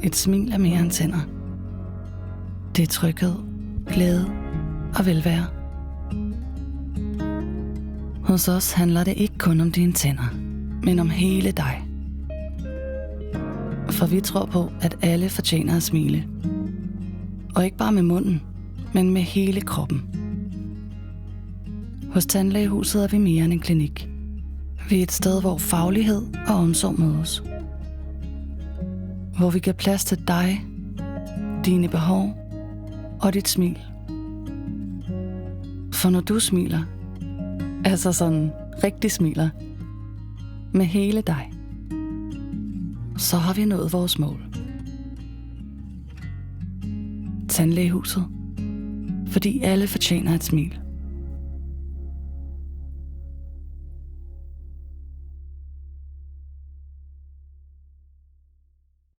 Et smil er mere end tænder. Det er tryghed, glæde og velvære. Hos os handler det ikke kun om dine tænder, men om hele dig. For vi tror på, at alle fortjener at smile. Og ikke bare med munden, men med hele kroppen. Hos Tandlægehuset er vi mere end en klinik. Vi er et sted, hvor faglighed og omsorg mødes. Hvor vi giver plads til dig, dine behov og dit smil. For når du smiler, altså sådan rigtig smiler, med hele dig, så har vi nået vores mål. Tandlægehuset. Fordi alle fortjener et smil.